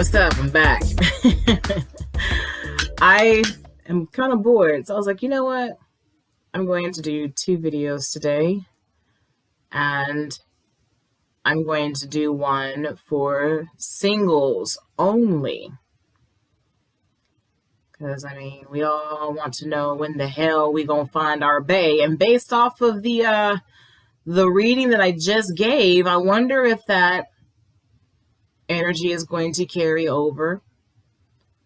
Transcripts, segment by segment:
What's up? I'm back. I am kind of bored, so I was like, you know what? I'm going to do 2 videos today, and I'm going to do one for singles only. Because, I mean, we all want to know when the hell we gonna find our bae. And based off of the reading that I just gave, I wonder if that energy is going to carry over,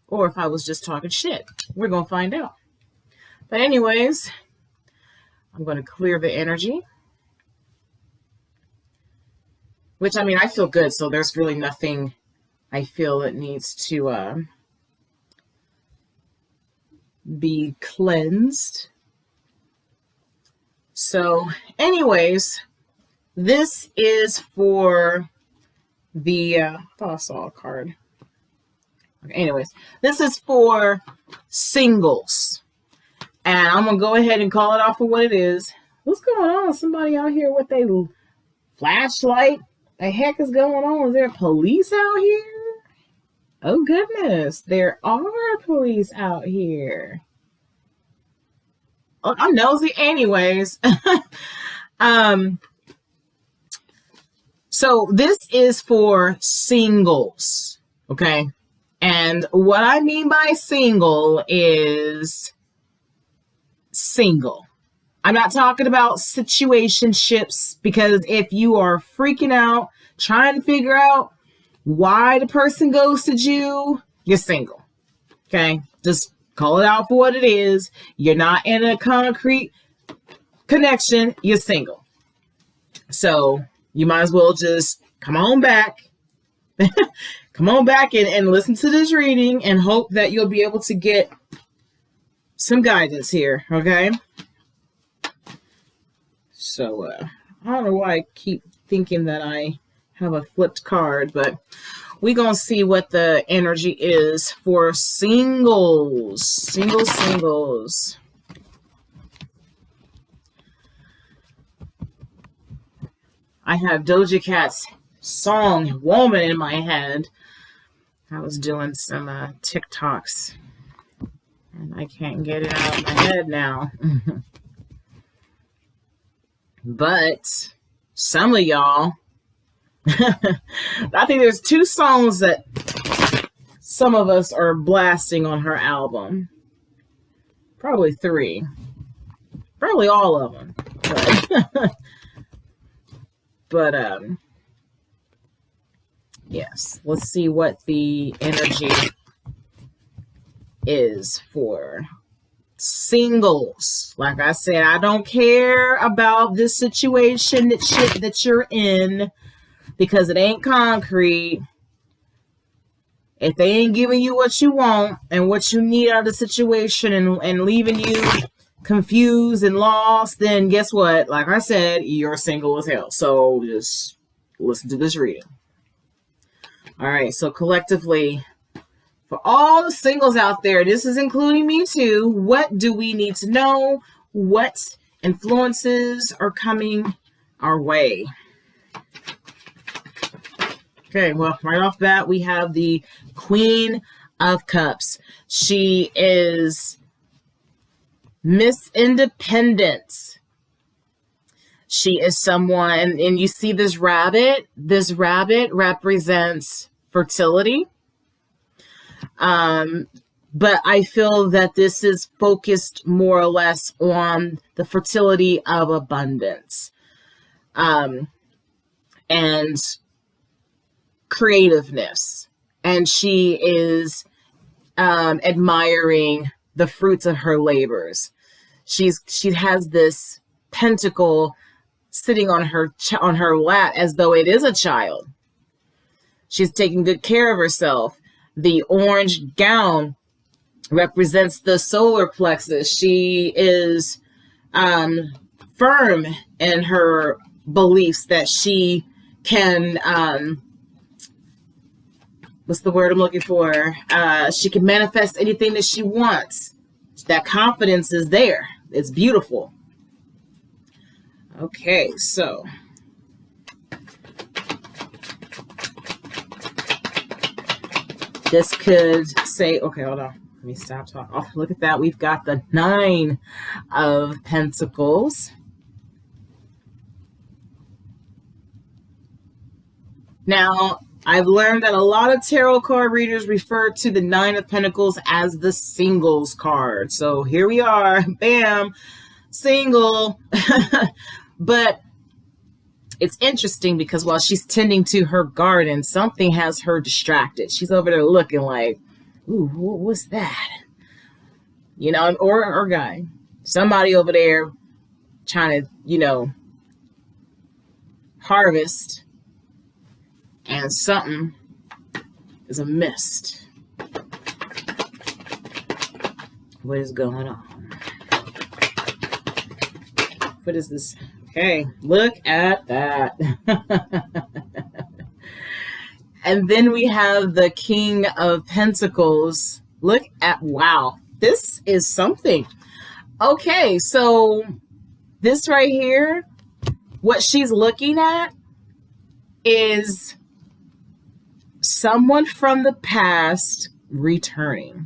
or if I was just talking shit. We're gonna find out. But anyways, I'm going to clear the energy, which, I mean, I feel good, so there's really nothing I feel that needs to be cleansed. So anyways, this is for the I thought I saw a card. Okay, anyways, this is for singles, and I'm gonna go ahead and call it off for what it is. What's going on? Somebody out here with a flashlight? The heck is going on? Is there police out here? Oh goodness, there are police out here. Oh, I'm nosy anyways. So this is for singles, okay? And what I mean by single is single. I'm not talking about situationships, because if you are freaking out, trying to figure out why the person ghosted you, you're single, okay? Just call it out for what it is. You're not in a concrete connection. You're single. So you might as well just come on back. Come on back and listen to this reading and hope that you'll be able to get some guidance here, okay? So, I don't know why I keep thinking that I have a flipped card, but we're going to see what the energy is for singles. Singles. I have Doja Cat's song Woman in my head. I was doing some TikToks, and I can't get it out of my head now. But some of y'all, I think there's 2 songs that some of us are blasting on her album. Probably 3. Probably all of them. But yes, let's see what the energy is for singles. Like I said, I don't care about this situation that you're in, because it ain't concrete. If they ain't giving you what you want and what you need out of the situation and leaving you confused and lost, then guess what? Like I said, you're single as hell. So just listen to this reading. All right, so collectively, for all the singles out there, this is including me too, what do we need to know? What influences are coming our way? Okay, well, right off the bat, we have the Queen of Cups. She is Miss Independence. She is someone, and you see this rabbit. This rabbit represents fertility. But I feel that this is focused more or less on the fertility of abundance, and creativeness. And she is admiring the fruits of her labors. She has this pentacle sitting on her lap as though it is a child. She's taking good care of herself. The orange gown represents the solar plexus. She is firm in her beliefs that she can, what's the word I'm looking for? She can manifest anything that she wants. That confidence is there. It's beautiful. Okay, so This could say, okay, hold on. Let me stop talking. Oh, look at that. We've got the 9 of Pentacles. Now, I've learned that a lot of tarot card readers refer to the 9 of Pentacles as the singles card. So here we are, bam, single. But it's interesting because while she's tending to her garden, something has her distracted. She's over there looking like, ooh, what's that? You know, or guy. Somebody over there trying to, you know, harvest, and something is amiss. What is going on? What is this? Okay, look at that. And then we have the King of Pentacles. Look at, wow, this is something. Okay, so this right here, what she's looking at is someone from the past returning.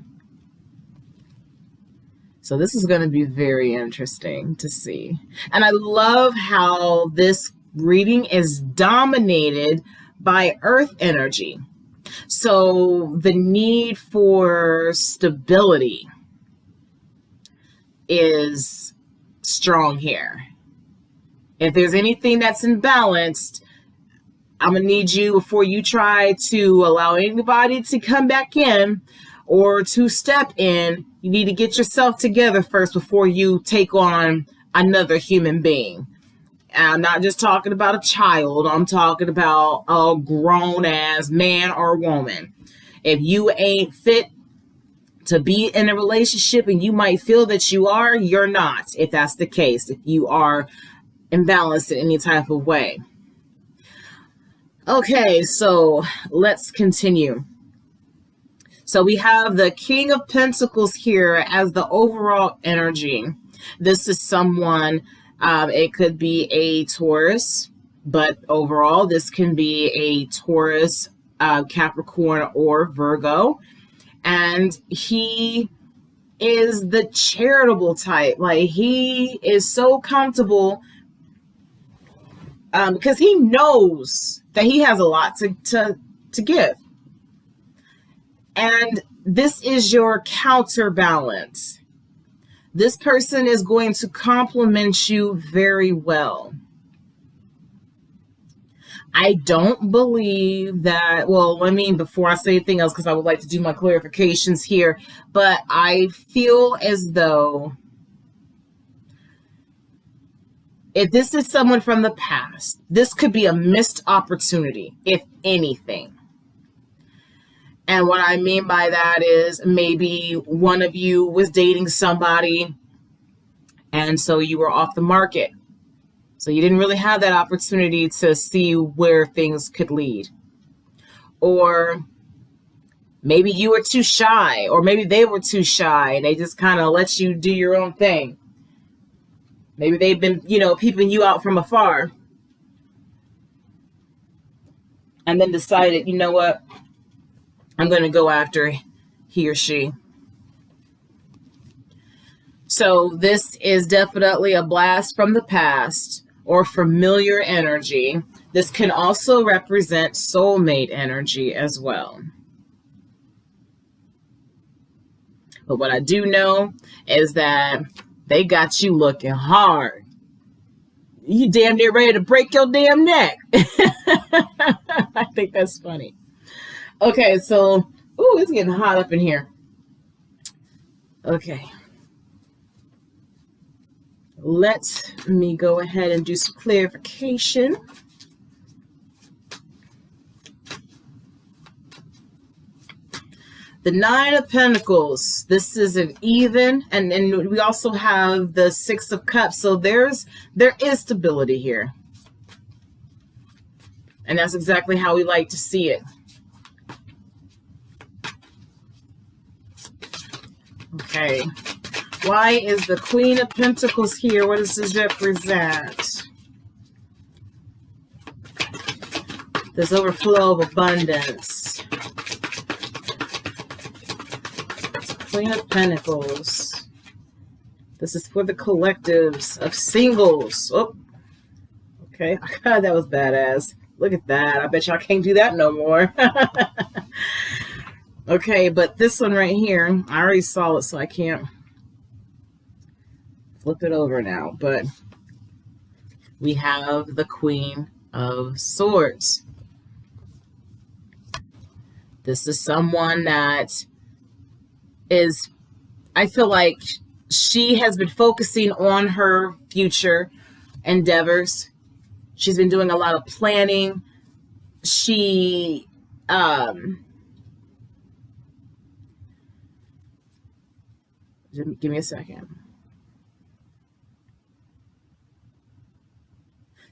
So this is going to be very interesting to see. And I love how this reading is dominated by earth energy. So the need for stability is strong here. If there's anything that's imbalanced, I'm going to need you, before you try to allow anybody to come back in or to step in, you need to get yourself together first before you take on another human being. And I'm not just talking about a child. I'm talking about a grown-ass man or woman. If you ain't fit to be in a relationship and you might feel that you are, you're not, if that's the case, if you are imbalanced in any type of way. Okay, so let's continue. So we have the King of Pentacles here as the overall energy. This is someone, it could be a Taurus, but overall this can be a Taurus, Capricorn, or Virgo. And he is the charitable type. Like, he is so comfortable because he knows that he has a lot to give. And this is your counterbalance. This person is going to compliment you very well. I don't believe that, well, I mean, before I say anything else, because I would like to do my clarifications here, but I feel as though if this is someone from the past, this could be a missed opportunity, if anything. And what I mean by that is maybe one of you was dating somebody and so you were off the market. So you didn't really have that opportunity to see where things could lead. Or maybe you were too shy, or maybe they were too shy and they just kind of let you do your own thing. Maybe they've been, peeping you out from afar and then decided, you know what? I'm going to go after he or she. So this is definitely a blast from the past or familiar energy. This can also represent soulmate energy as well. But what I do know is that they got you looking hard. You damn near ready to break your damn neck. I think that's funny. Okay, so, it's getting hot up in here. Okay. Let me go ahead and do some clarification. The 9 of Pentacles, this is an even, and we also have the 6 of Cups, so there is stability here. And that's exactly how we like to see it. Okay, why is the Queen of Pentacles here? What does this represent? This overflow of abundance. Queen of Pentacles. This is for the collectives of singles. Oh, okay. God, that was badass. Look at that. I bet y'all can't do that no more. Okay, but this one right here, I already saw it, so I can't flip it over now. But we have the Queen of Swords. This is someone that is, I feel like she has been focusing on her future endeavors. She's been doing a lot of planning. She, give me a second.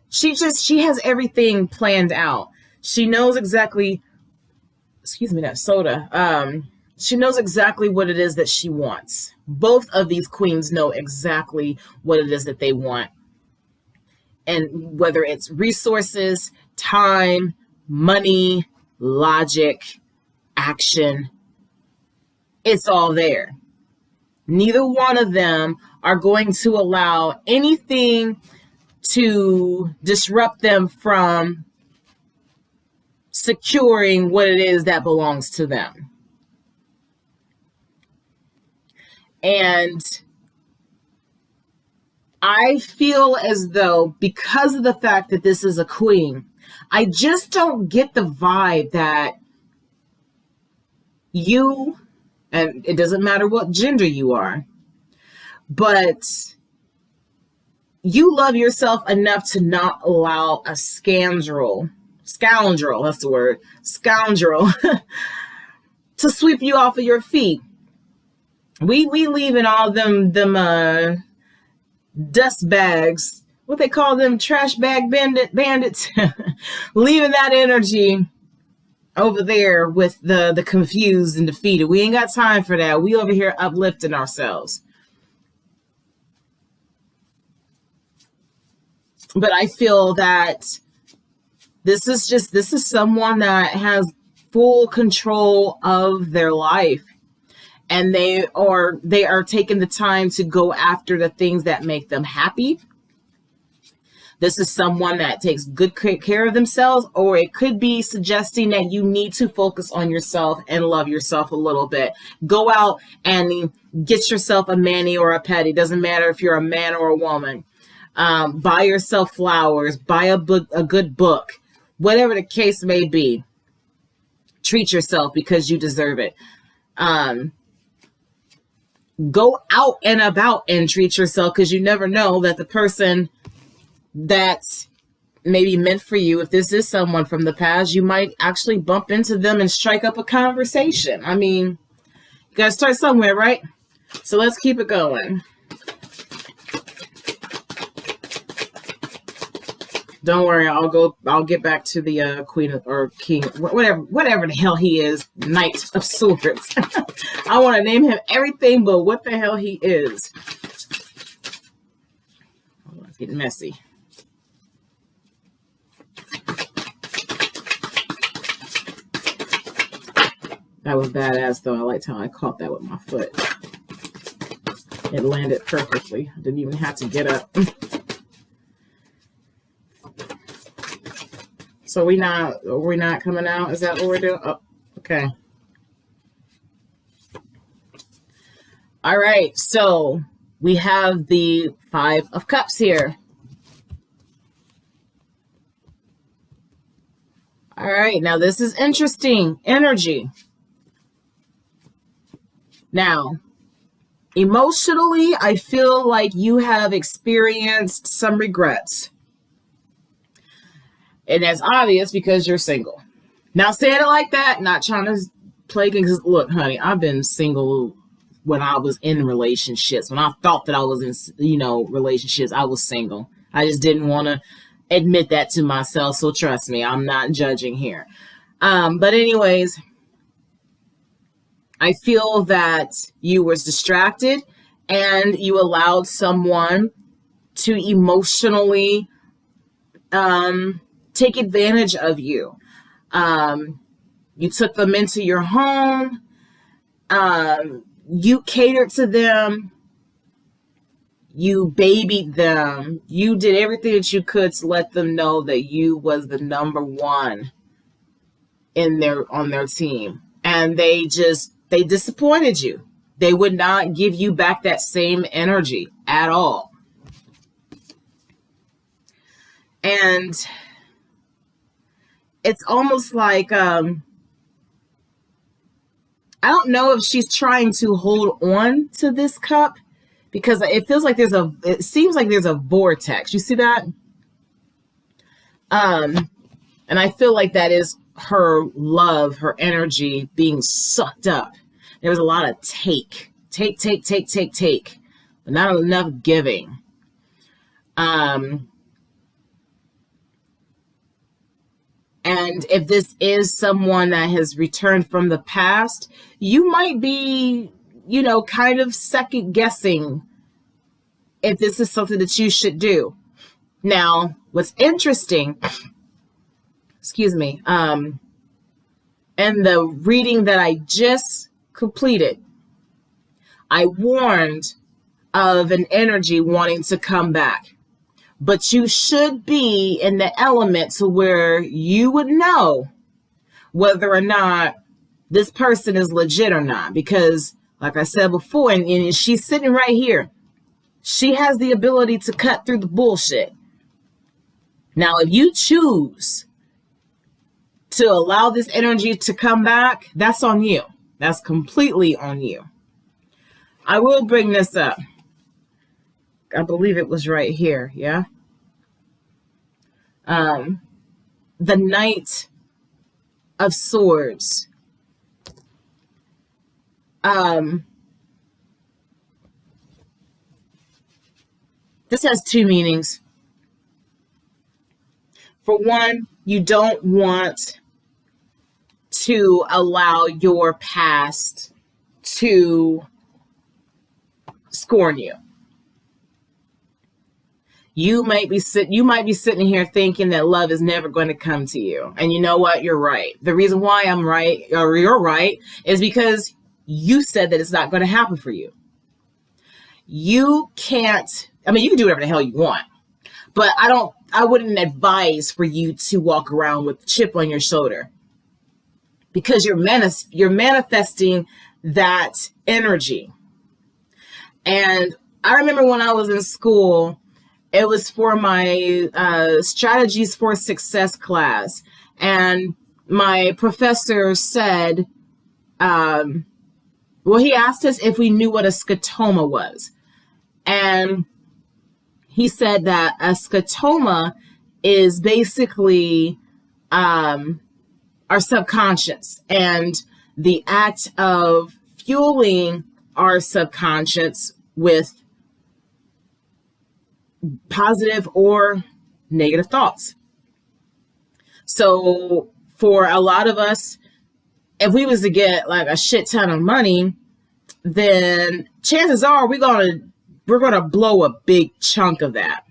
She has everything planned out. She knows exactly, excuse me, that soda. She knows exactly what it is that she wants. Both of these queens know exactly what it is that they want. And whether it's resources, time, money, logic, action, it's all there. Neither one of them are going to allow anything to disrupt them from securing what it is that belongs to them. And I feel as though, because of the fact that this is a queen, I just don't get the vibe that you, and it doesn't matter what gender you are, but you love yourself enough to not allow a scoundrel, that's the word, scoundrel, to sweep you off of your feet. We leaving all them dust bags, what they call them, trash bag bandits, leaving that energy over there with the confused and defeated. We ain't got time for that. We over here uplifting ourselves. But I feel that this is someone that has full control of their life. And they are taking the time to go after the things that make them happy. This is someone that takes good care of themselves, or it could be suggesting that you need to focus on yourself and love yourself a little bit. Go out and get yourself a mani or a pedi. Doesn't matter if you're a man or a woman. Buy yourself flowers. Buy a good book. Whatever the case may be. Treat yourself because you deserve it. Go out and about and treat yourself, because you never know that the person that's maybe meant for you, if this is someone from the past, you might actually bump into them and strike up a conversation. I mean, you gotta start somewhere, right? So let's keep it going. Don't worry, I'll get back to the queen or king, whatever the hell he is, Knight of Swords. I want to name him everything but what the hell he is. Oh, it's getting messy. That was badass, though. I liked how I caught that with my foot. It landed perfectly. I didn't even have to get up. So we're not coming out? Is that what we're doing? Oh, okay. All right. So we have the Five of Cups here. All right. Now this is interesting energy. Now, emotionally, I feel like you have experienced some regrets. And that's obvious because you're single. Now, saying it like that, not trying to play games. Look, honey, I've been single when I was in relationships. When I thought that I was in, relationships, I was single. I just didn't want to admit that to myself. So trust me, I'm not judging here. But anyways, I feel that you were distracted and you allowed someone to emotionally take advantage of you. You took them into your home. you catered to them, you babied them, you did everything that you could to let them know that you was the number one on their team. And they disappointed you. They would not give you back that same energy at all. And it's almost like, I don't know if she's trying to hold on to this cup, because it seems like there's a vortex. You see that? And I feel like that is her love, her energy being sucked up. There was a lot of take, but not enough giving. And if this is someone that has returned from the past, you might be, kind of second guessing if this is something that you should do. Now, what's interesting, excuse me, in the reading that I just completed, I warned of an energy wanting to come back. But you should be in the element to where you would know whether or not this person is legit or not. Because, like I said before, and she's sitting right here, she has the ability to cut through the bullshit. Now, if you choose to allow this energy to come back, that's on you. That's completely on you. I will bring this up. I believe it was right here, yeah? The Knight of Swords. This has two meanings. For one, you don't want to allow your past to scorn you. You might be sitting here thinking that love is never going to come to you. And you know what? You're right. The reason why I'm right, or you're right, is because you said that it's not going to happen for you. You can't, you can do whatever the hell you want, but I wouldn't advise for you to walk around with a chip on your shoulder, because you're manifesting that energy. And I remember when I was in school, it was for my strategies for success class. And my professor said, he asked us if we knew what a scotoma was. And he said that a scotoma is basically our subconscious, and the act of fueling our subconscious with positive or negative thoughts. So for a lot of us, if we was to get like a shit ton of money, then chances are we're gonna blow a big chunk of that.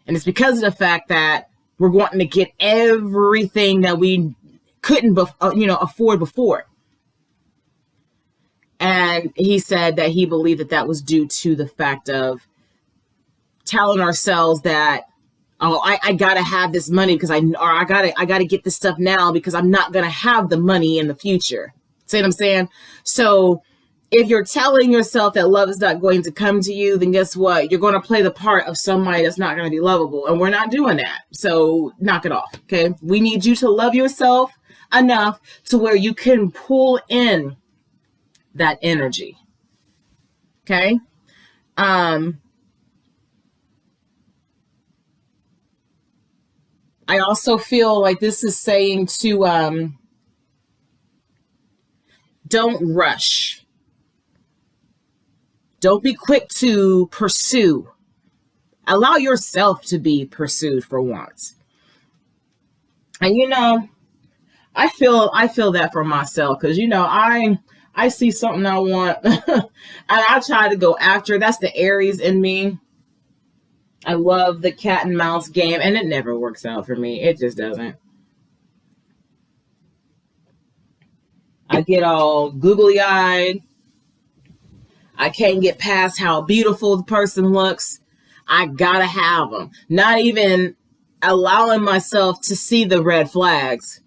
And it's because of the fact that we're wanting to get everything that we couldn't afford before. And he said that he believed that was due to the fact of telling ourselves that, I gotta have this money because I gotta get this stuff now because I'm not gonna have the money in the future. See what I'm saying? So if you're telling yourself that love is not going to come to you, then guess what? You're going to play the part of somebody that's not going to be lovable, and we're not doing that. So knock it off. Okay. We need you to love yourself enough to where you can pull in that energy. Okay. I also feel like this is saying to, don't rush. Don't be quick to pursue. Allow yourself to be pursued for once. And I feel that for myself, because I see something I want and I try to go after. That's the Aries in me. I love the cat and mouse game, and it never works out for me. It just doesn't. I get all googly-eyed. I can't get past how beautiful the person looks. I gotta have them. Not even allowing myself to see the red flags.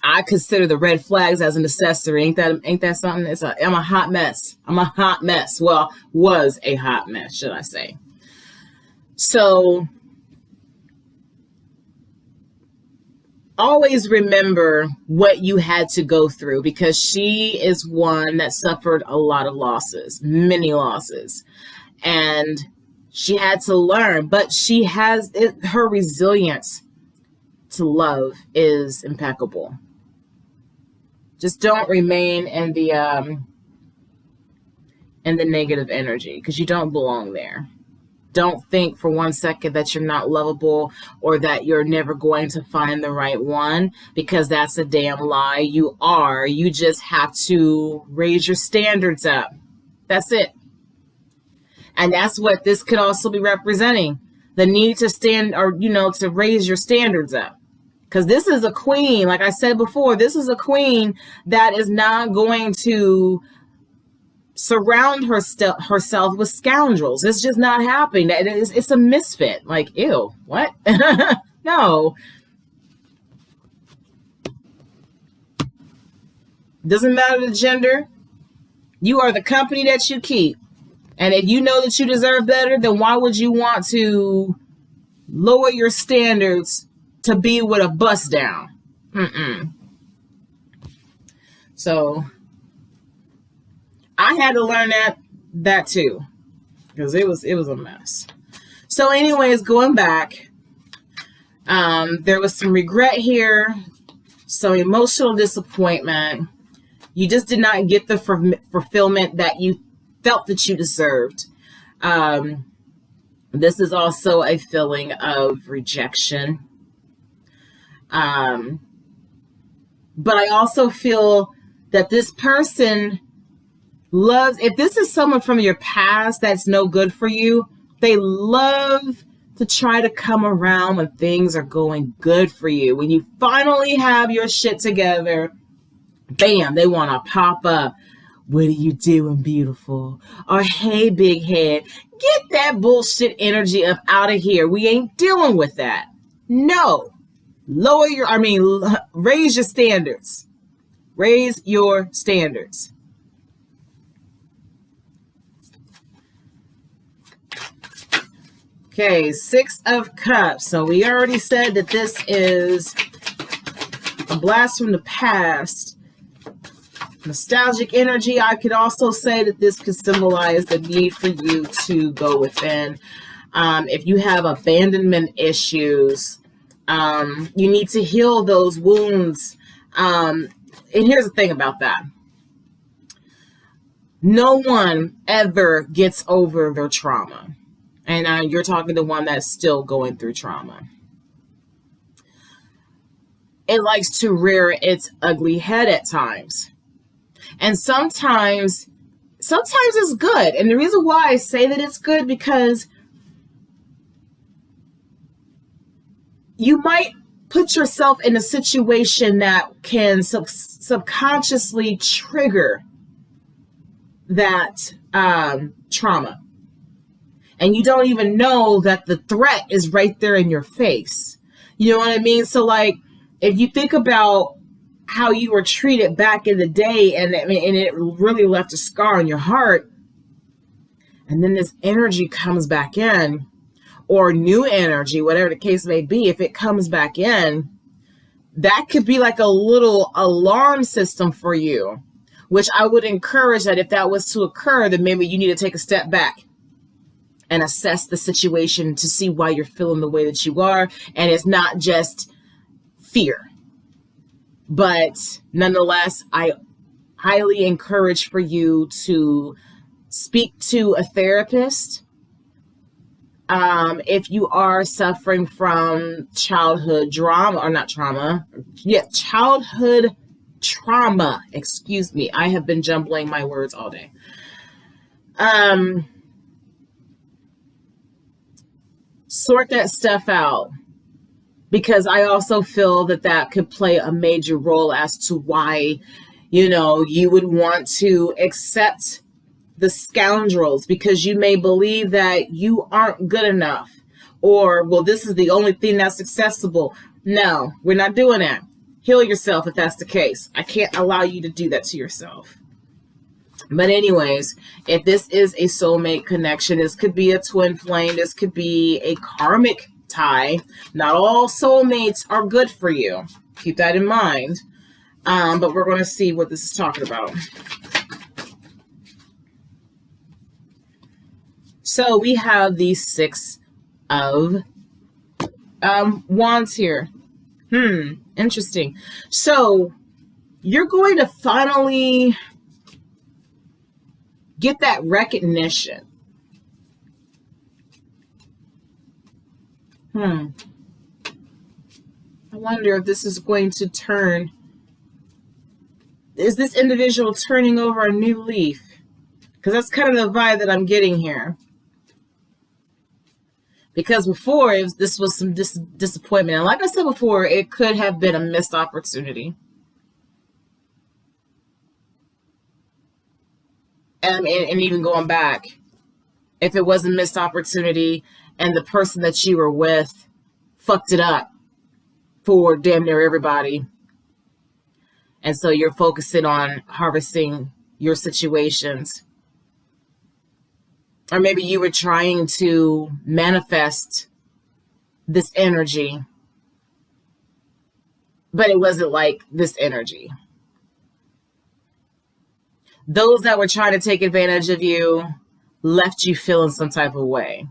I consider the red flags as an accessory. Ain't that something? I'm a hot mess. I'm a hot mess. Well, was a hot mess, should I say. So always remember what you had to go through, because she is one that suffered a lot of losses, many losses. And she had to learn, but she has her resilience to love is impeccable. Just don't remain in the negative energy, because you don't belong there. Don't think for 1 second that you're not lovable or that you're never going to find the right one, because that's a damn lie. You are. You just have to raise your standards up. That's it. And that's what this could also be representing. The need to stand, or, to raise your standards up. Because this is a queen, like I said before, this is a queen that is not going to surround herself with scoundrels. It's just not happening. It's a misfit. Like, ew, what? No. Doesn't matter the gender. You are the company that you keep. And if you know that you deserve better, then why would you want to lower your standards to be with a bust down? So I had to learn that too, because it was a mess. So anyways, going back, there was some regret here, some emotional disappointment. You just did not get the fulfillment that you felt that you deserved. This is also a feeling of rejection. But I also feel that this person loves, if this is someone from your past that's no good for you, they love to try to come around when things are going good for you. When you finally have your shit together, bam, they want to pop up. What are you doing, beautiful? Or, hey, big head, get that bullshit energy up out of here. We ain't dealing with that. No. Raise your standards. Raise your standards. Okay, 6 of Cups. So we already said that this is a blast from the past. Nostalgic energy. I could also say that this could symbolize the need for you to go within. If you have abandonment issues, you need to heal those wounds. And here's the thing about that. No one ever gets over their trauma. And you're talking to one that's still going through trauma. It likes to rear its ugly head at times. And sometimes it's good. And the reason why I say that it's good, because you might put yourself in a situation that can subconsciously trigger that trauma. And you don't even know that the threat is right there in your face. You know what I mean? So, like, if you think about how you were treated back in the day, and it really left a scar on your heart, and then this energy comes back in, or new energy, whatever the case may be, if it comes back in, that could be like a little alarm system for you, which I would encourage that if that was to occur, then maybe you need to take a step back and assess the situation to see why you're feeling the way that you are. And it's not just fear. But nonetheless, I highly encourage for you to speak to a therapist. If you are suffering from childhood trauma. Childhood trauma. Excuse me. I have been jumbling my words all day. Sort that stuff out, because I also feel that could play a major role as to why, you would want to accept the scoundrels because you may believe that you aren't good enough, or, well, this is the only thing that's accessible. No, we're not doing that. Heal yourself if that's the case. I can't allow you to do that to yourself. But anyways, if this is a soulmate connection, this could be a twin flame, this could be a karmic tie. Not all soulmates are good for you. Keep that in mind. But we're going to see what this is talking about. So we have the Six of Wands here. Interesting. So you're going to finally get that recognition. I wonder if this is going to turn. Is this individual turning over a new leaf? Because that's kind of the vibe that I'm getting here. Because before, this was some disappointment. And like I said before, it could have been a missed opportunity. And even going back, if it was a missed opportunity and the person that you were with fucked it up for damn near everybody, and so you're focusing on harvesting your situations, or maybe you were trying to manifest this energy, but it wasn't like this energy. Those that were trying to take advantage of you left you feeling some type of way.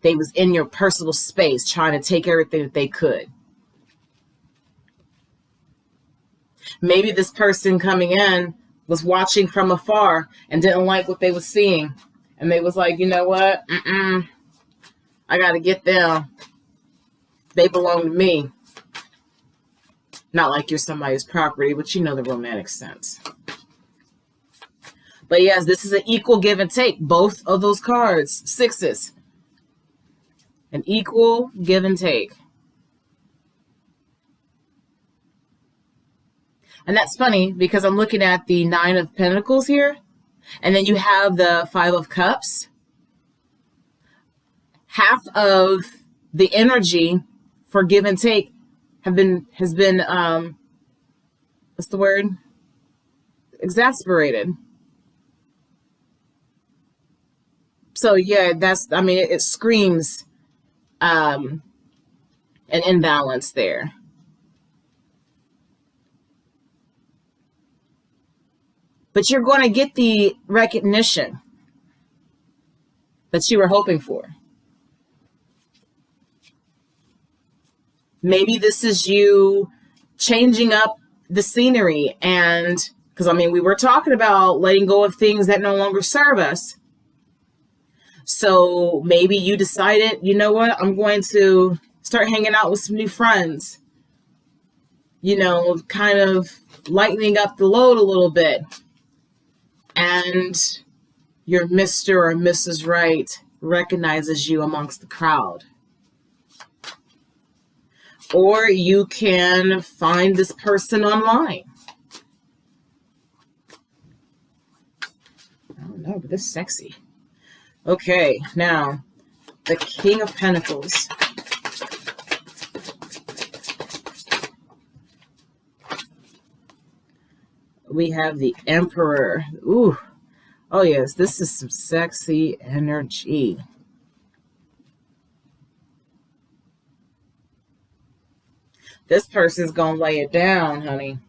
They was in your personal space trying to take everything that they could. Maybe this person coming in was watching from afar and didn't like what they was seeing. And they was like, you know what? I got to get them. They belong to me. Not like you're somebody's property, but you know the romantic sense. But yes, this is an equal give and take. Both of those cards, sixes. An equal give and take. And that's funny because I'm looking at the Nine of Pentacles here. And then you have the Five of Cups. Half of the energy for give and take has been what's the word? Exasperated. So yeah, it screams an imbalance there. But you're going to get the recognition that you were hoping for. Maybe this is you changing up the scenery, and because we were talking about letting go of things that no longer serve us. So maybe you decided, you know what, I'm going to start hanging out with some new friends. Kind of lightening up the load a little bit. And your Mr. or Mrs. Right recognizes you amongst the crowd. Or you can find this person online. I don't know, but this is sexy. Okay, now, the King of Pentacles. We have the Emperor. Ooh. Oh, yes, this is some sexy energy. This person's going to lay it down, honey.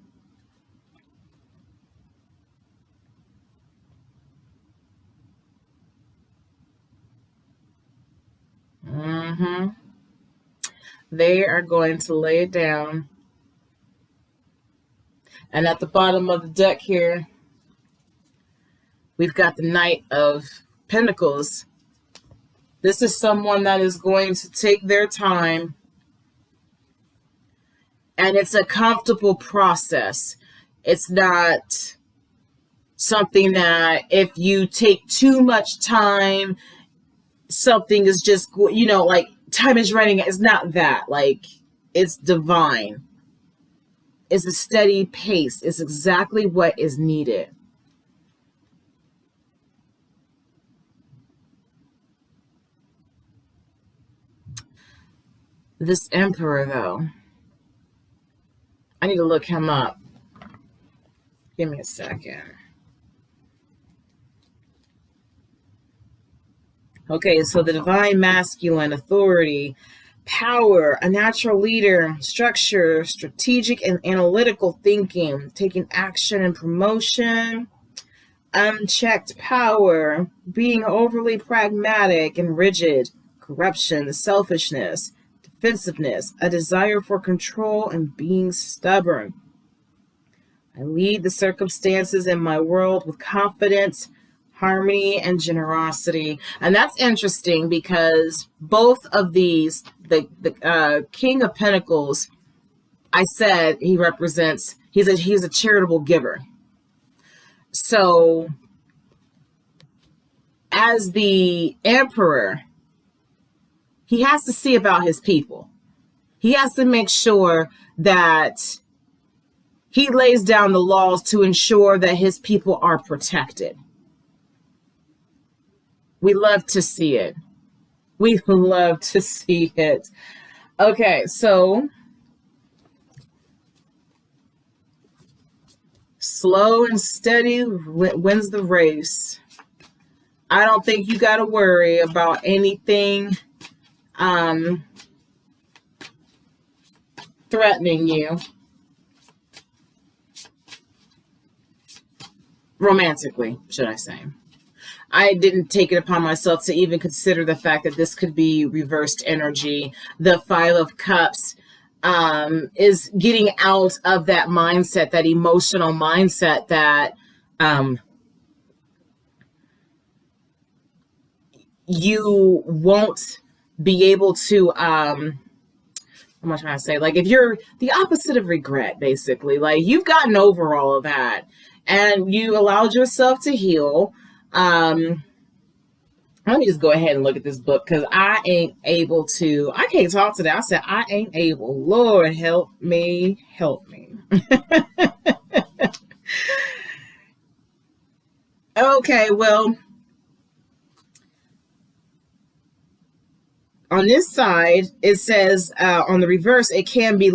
They are going to lay it down. And at the bottom of the deck here, we've got the Knight of Pentacles. This is someone that is going to take their time. And it's a comfortable process. It's not something that if you take too much time, something is just, like time is running. It's not that. Like, it's divine. It's a steady pace. It's exactly what is needed. This emperor, though, I need to look him up. Give me a second. Okay, so the divine masculine, authority, power, a natural leader, structure, strategic and analytical thinking, taking action and promotion, unchecked power, being overly pragmatic and rigid, corruption, selfishness, defensiveness, a desire for control, and being stubborn. I lead the circumstances in my world with confidence, harmony, and generosity. And that's interesting because both of these, the King of Pentacles, I said he represents, he's a charitable giver. So as the emperor, he has to see about his people. He has to make sure that he lays down the laws to ensure that his people are protected. We love to see it. We love to see it. Okay, so slow and steady wins the race. I don't think you got to worry about anything threatening you romantically, should I say. I didn't take it upon myself to even consider the fact that this could be reversed energy. The Five of Cups is getting out of that mindset, that emotional mindset that you won't be able to, what am I trying to say? Like, if you're the opposite of regret, basically, like you've gotten over all of that and you allowed yourself to heal. Let me just go ahead and look at this book because I ain't able to. I can't talk today. I said I ain't able. Lord, help me, help me. Okay, well, on this side, it says on the reverse, it can be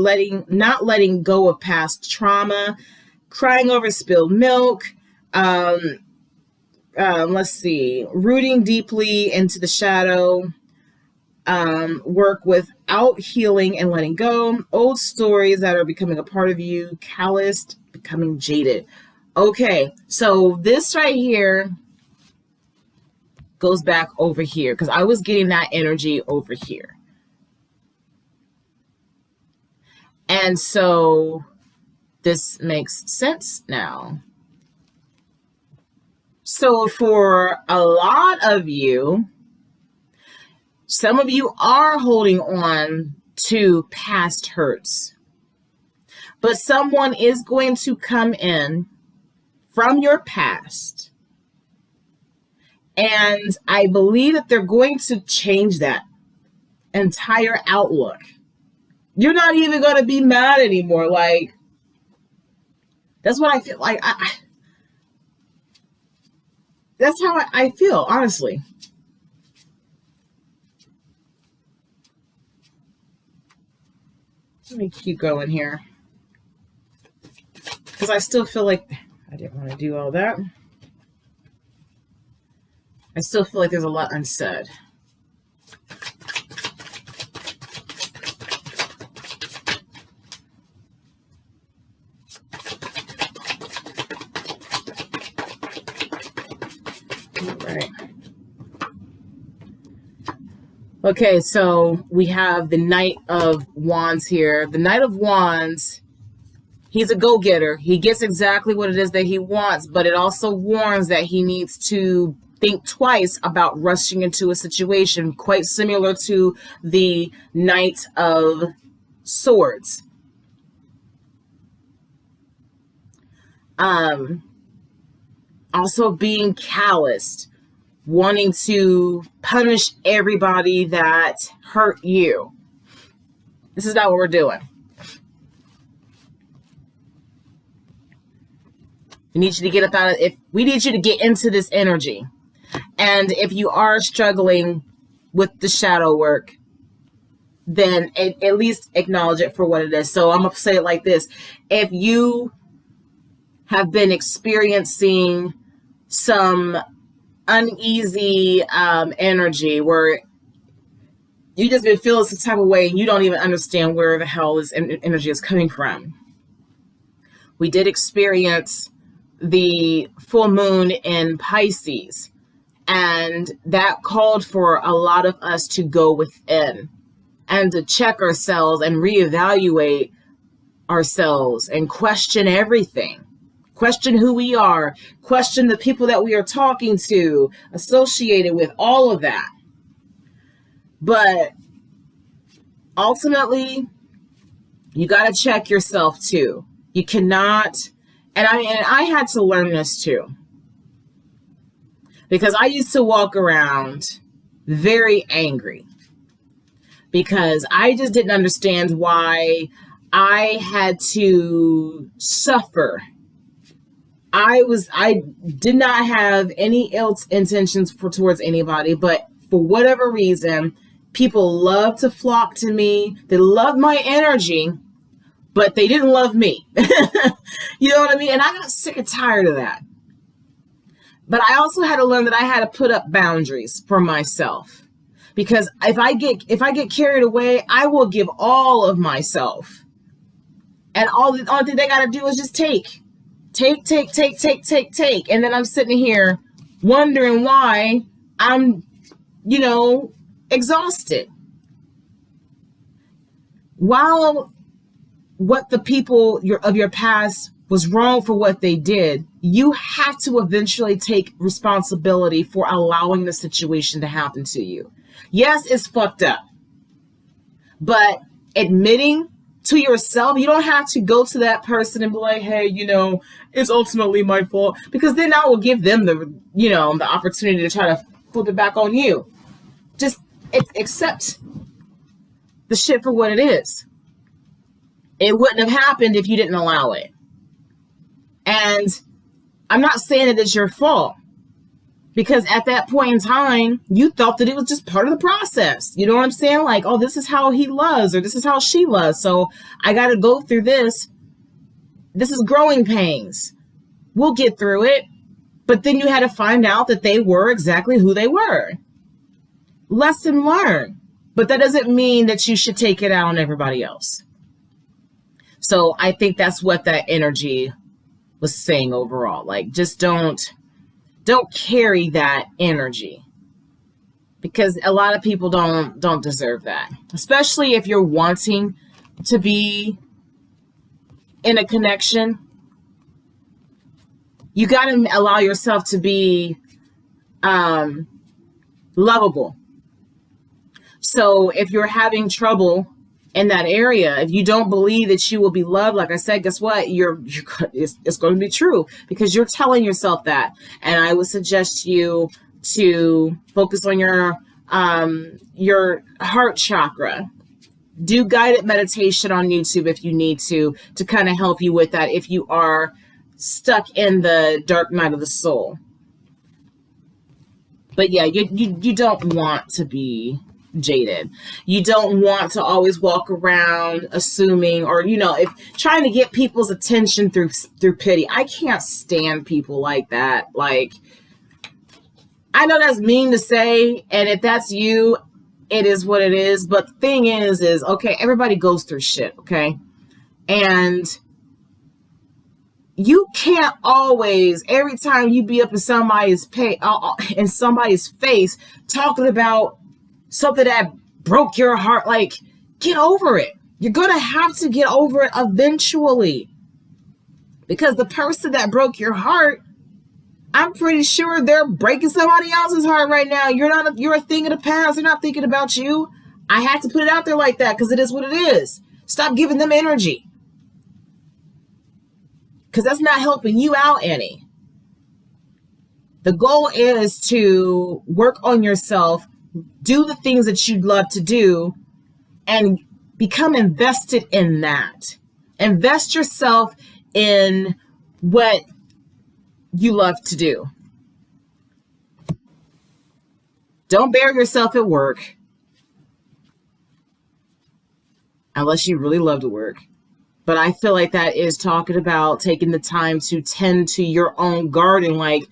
not letting go of past trauma, crying over spilled milk. Let's see, rooting deeply into the shadow, work without healing and letting go, old stories that are becoming a part of you, calloused, becoming jaded. Okay, so this right here goes back over here because I was getting that energy over here. And so this makes sense now. So for a lot of you, some of you are holding on to past hurts, but someone is going to come in from your past. And I believe that they're going to change that entire outlook. You're not even going to be mad anymore. Like, that's what I feel like. That's how I feel, honestly. Let me keep going here. Because I still feel like I didn't want to do all that. I still feel like there's a lot unsaid. Right. Okay, so we have the Knight of Wands here. The Knight of Wands, he's a go-getter. He gets exactly what it is that he wants, but it also warns that he needs to think twice about rushing into a situation, quite similar to the Knight of Swords. Also being calloused, wanting to punish everybody that hurt you. This is not what we're doing. We need you to get up out of it. We need you to get into this energy. And if you are struggling with the shadow work, then at least acknowledge it for what it is. So I'm going to say it like this. If you have been experiencing some uneasy energy where you just been feeling some type of way and you don't even understand where the hell this energy is coming from. We did experience the full moon in Pisces, and that called for a lot of us to go within and to check ourselves and reevaluate ourselves and question everything. Question who we are, question the people that we are talking to, associated with, all of that. But ultimately, you got to check yourself too. You cannot, and I had to learn this too. Because I used to walk around very angry. Because I just didn't understand why I had to suffer. I did not have any ill intentions towards anybody, but for whatever reason, people loved to flock to me. They loved my energy, but they didn't love me. You know what I mean? And I got sick and tired of that. But I also had to learn that I had to put up boundaries for myself. Because if I get carried away, I will give all of myself. And the only thing they got to do is just take. And then I'm sitting here wondering why I'm, exhausted. While what the people of your past was wrong for what they did, you have to eventually take responsibility for allowing the situation to happen to you. Yes, it's fucked up. But admitting to yourself, you don't have to go to that person and be like, hey, it's ultimately my fault. Because then I will give them the opportunity to try to flip it back on you. Just accept the shit for what it is. It wouldn't have happened if you didn't allow it. And I'm not saying that it's your fault. Because at that point in time, you thought that it was just part of the process. You know what I'm saying? Like, oh, this is how he loves, or this is how she loves. So I got to go through this. This is growing pains. We'll get through it. But then you had to find out that they were exactly who they were. Lesson learned. But that doesn't mean that you should take it out on everybody else. So I think that's what that energy was saying overall. Like, just don't carry that energy, because a lot of people don't deserve that, especially if you're wanting to be in a connection. You got to allow yourself to be lovable. So if you're having trouble in that area, if you don't believe that you will be loved, like I said, guess what? It's going to be true, because you're telling yourself that. And I would suggest you to focus on your heart chakra. Do guided meditation on YouTube if you need to kind of help you with that if you are stuck in the dark night of the soul. But yeah, you don't want to be jaded. You don't want to always walk around assuming, or if trying to get people's attention through pity. I can't stand people like that. Like, I know that's mean to say, and if that's you, it is what it is. But the thing is okay, everybody goes through shit, okay? And you can't always, every time you be up in somebody's face talking about something that broke your heart. Like, get over it. You're going to have to get over it eventually. Because the person that broke your heart, I'm pretty sure they're breaking somebody else's heart right now. You're a thing of the past. They're not thinking about you. I had to put it out there like that because it is what it is. Stop giving them energy. Because that's not helping you out any. The goal is to work on yourself, do the things that you'd love to do, and become invested in that. Invest yourself in what you love to do. Don't bury yourself at work. unless you really love to work. But I feel like that is talking about taking the time to tend to your own garden, like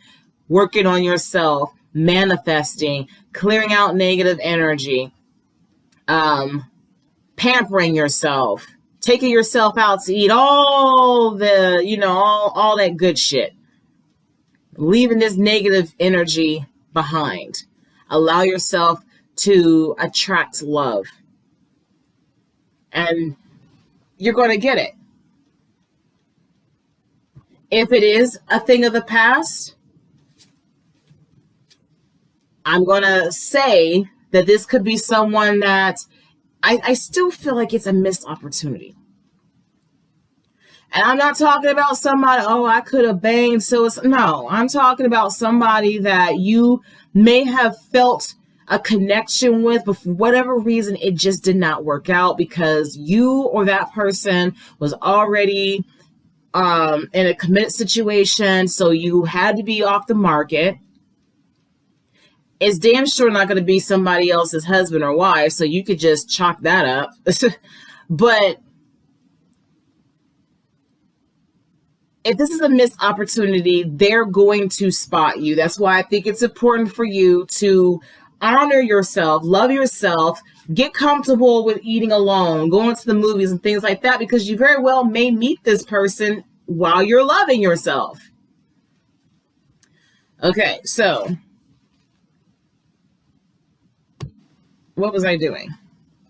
working on yourself, manifesting, clearing out negative energy, pampering yourself, taking yourself out to eat, all the, all that good shit. Leaving this negative energy behind. Allow yourself to attract love. And you're going to get it. If it is a thing of the past, I'm going to say that this could be someone that I still feel like it's a missed opportunity. And I'm not talking about somebody, I could have banged. No, I'm talking about somebody that you may have felt a connection with, but for whatever reason, it just did not work out because you or that person was already in a committed situation. So you had to be off the market. It's damn sure not going to be somebody else's husband or wife. So you could just chalk that up. But if this is a missed opportunity, they're going to spot you. That's why I think it's important for you to honor yourself, love yourself, get comfortable with eating alone, going to the movies and things like that, because you very well may meet this person while you're loving yourself. Okay, so what was I doing?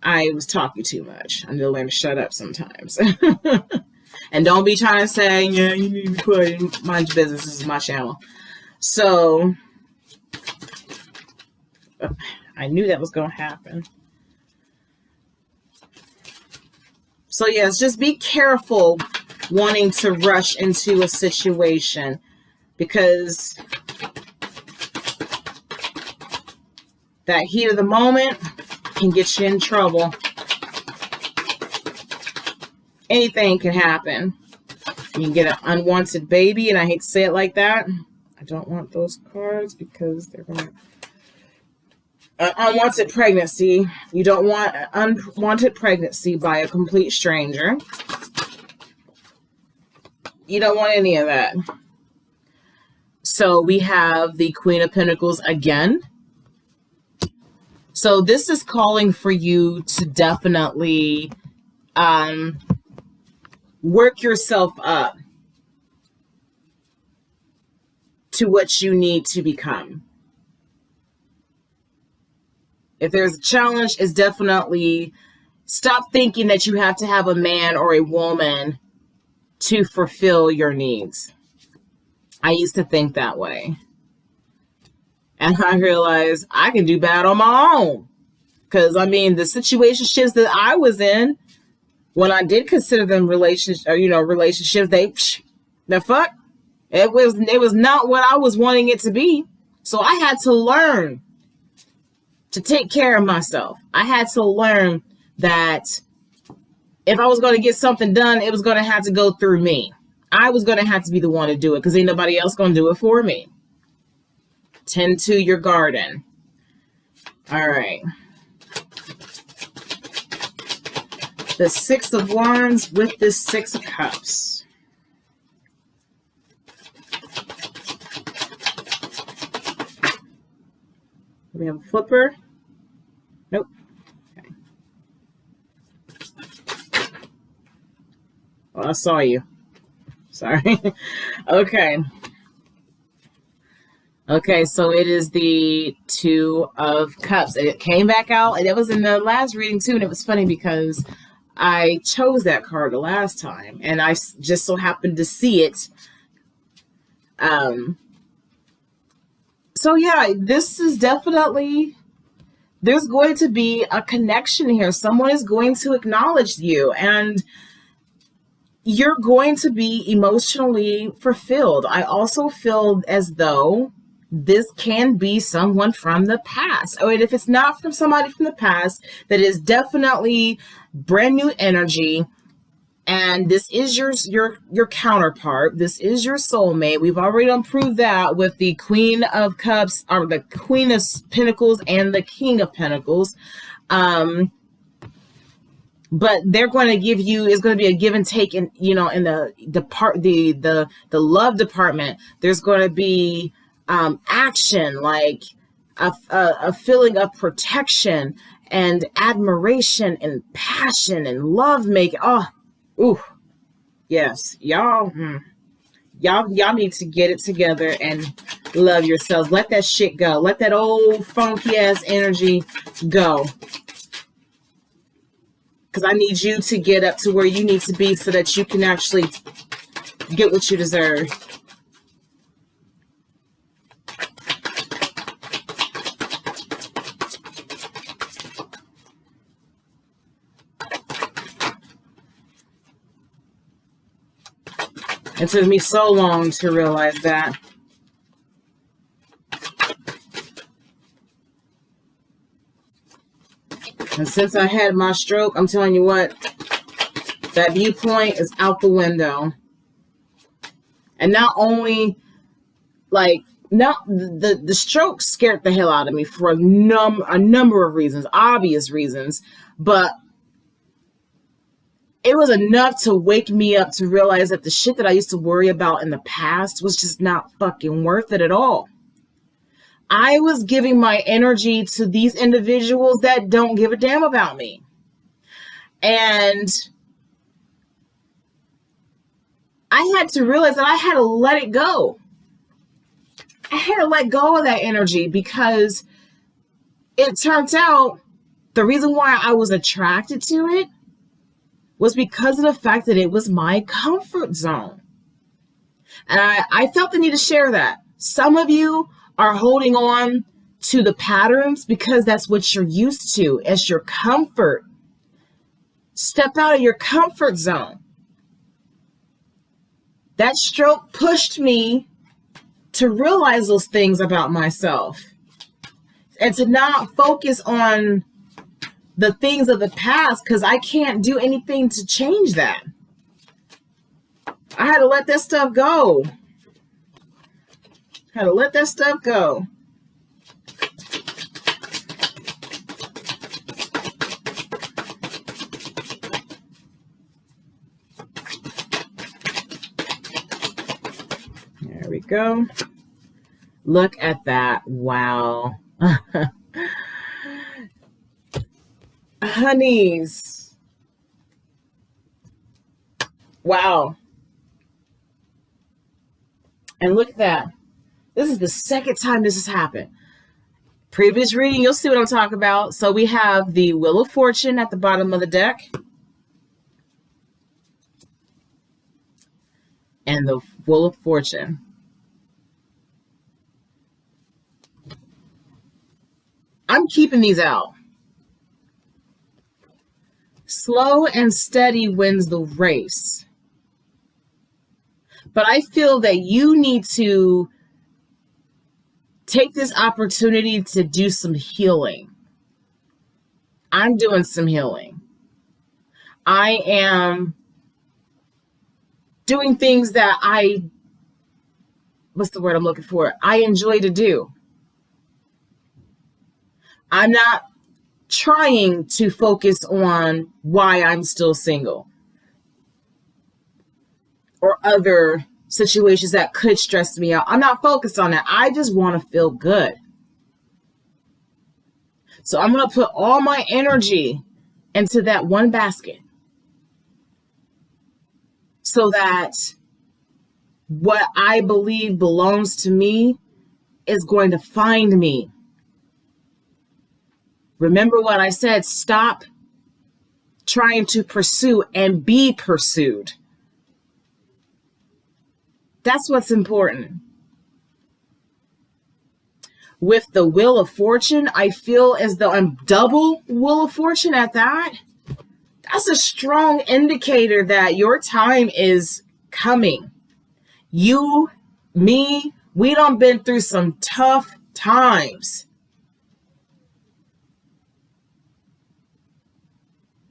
I was talking too much. I need to learn to shut up sometimes. And don't be trying to say, yeah, you need to be quiet. Mind your business. This is my channel. So I knew that was going to happen. So yes, just be careful wanting to rush into a situation, because that heat of the moment can get you in trouble. Anything can happen. You can get an unwanted baby, and I hate to say it like that. I don't want those cards because they're going to... unwanted pregnancy. You don't want an unwanted pregnancy by a complete stranger. You don't want any of that. So we have the Queen of Pentacles again. So this is calling for you to definitely work yourself up to what you need to become. If there's a challenge, it's definitely stop thinking that you have to have a man or a woman to fulfill your needs. I used to think that way. And I realized I can do bad on my own. Because, the situationships that I was in, when I did consider them relationships, the fuck? It was not what I was wanting it to be. So I had to learn to take care of myself. I had to learn that if I was going to get something done, it was going to have to go through me. I was going to have to be the one to do it because ain't nobody else going to do it for me. Tend to your garden. All right. The Six of Wands with the Six of Cups. We have a flipper. Nope. Okay. Well, I saw you. Sorry. Okay. Okay, so it is the Two of Cups. It came back out, and it was in the last reading too, and it was funny because I chose that card the last time, and I just so happened to see it. So yeah, this is definitely, there's going to be a connection here. Someone is going to acknowledge you, and you're going to be emotionally fulfilled. I also feel as though this can be someone from the past. Oh, and if it's not from somebody from the past, that is definitely brand new energy. And this is your counterpart. This is your soulmate. We've already proved that with the Queen of Cups, or the Queen of Pentacles and the King of Pentacles. but they're going to give you, it's going to be a give and take in, you know, in the love department. There's going to be action, like a feeling of protection and admiration and passion and love making. Oh, ooh, yes, y'all. Y'all need to get it together and love yourselves. Let that shit go. Let that old funky ass energy go. Because I need you to get up to where you need to be so that you can actually get what you deserve. It took me so long to realize that. And since I had my stroke, I'm telling you what, that viewpoint is out the window. And not only, like, the stroke scared the hell out of me for a number of reasons, obvious reasons, but it was enough to wake me up to realize that the shit that I used to worry about in the past was just not fucking worth it at all. I was giving my energy to these individuals that don't give a damn about me. And I had to realize that I had to let it go. I had to let go of that energy because it turns out the reason why I was attracted to it was because of the fact that it was my comfort zone. And I felt the need to share that. Some of you are holding on to the patterns because that's what you're used to as your comfort. Step out of your comfort zone. That stroke pushed me to realize those things about myself and to not focus on the things of the past because I can't do anything to change that. I had to let that stuff go. Had to let that stuff go. There we go. Look at that. Wow. Honeys. Wow. And look at that. This is the second time this has happened. Previous reading, you'll see what I'm talking about. So we have the Wheel of Fortune at the bottom of the deck. And the Wheel of Fortune. I'm keeping these out. Slow and steady wins the race. But I feel that you need to take this opportunity to do some healing. I'm doing some healing. I am doing things that what's the word I'm looking for? I enjoy to do. I'm not trying to focus on why I'm still single or other situations that could stress me out. I'm not focused on that. I just want to feel good. So I'm going to put all my energy into that one basket so that what I believe belongs to me is going to find me. Remember what I said, stop trying to pursue and be pursued. That's what's important. With the Wheel of Fortune, I feel as though I'm double Wheel of Fortune at that. That's a strong indicator that your time is coming. You, me, we done been through some tough times.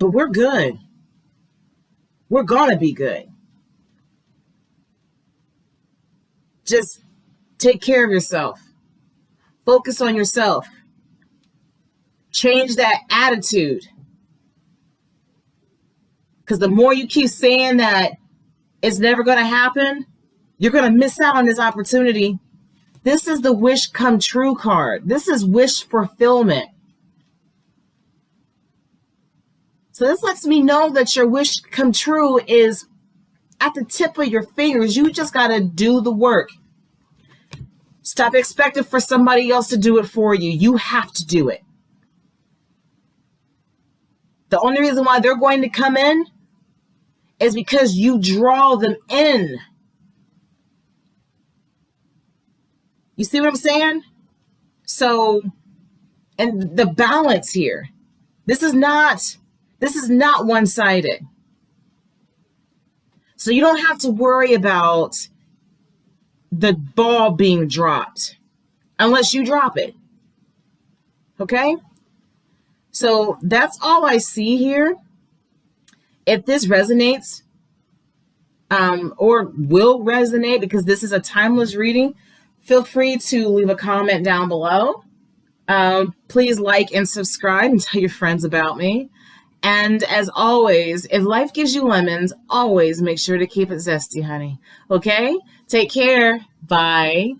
But we're good. We're gonna be good. Just take care of yourself. Focus on yourself. Change that attitude. Because the more you keep saying that it's never going to happen, you're going to miss out on this opportunity. This is the wish come true card. This is wish fulfillment. So this lets me know that your wish come true is at the tip of your fingers. You just got to do the work. Stop expecting for somebody else to do it for you. You have to do it. The only reason why they're going to come in is because you draw them in. You see what I'm saying? So, and the balance here. This is not one-sided. So you don't have to worry about the ball being dropped unless you drop it. Okay? So that's all I see here. If this resonates or will resonate, because this is a timeless reading, feel free to leave a comment down below. Please like and subscribe and tell your friends about me. And as always, if life gives you lemons, always make sure to keep it zesty, honey. Okay? Take care. Bye.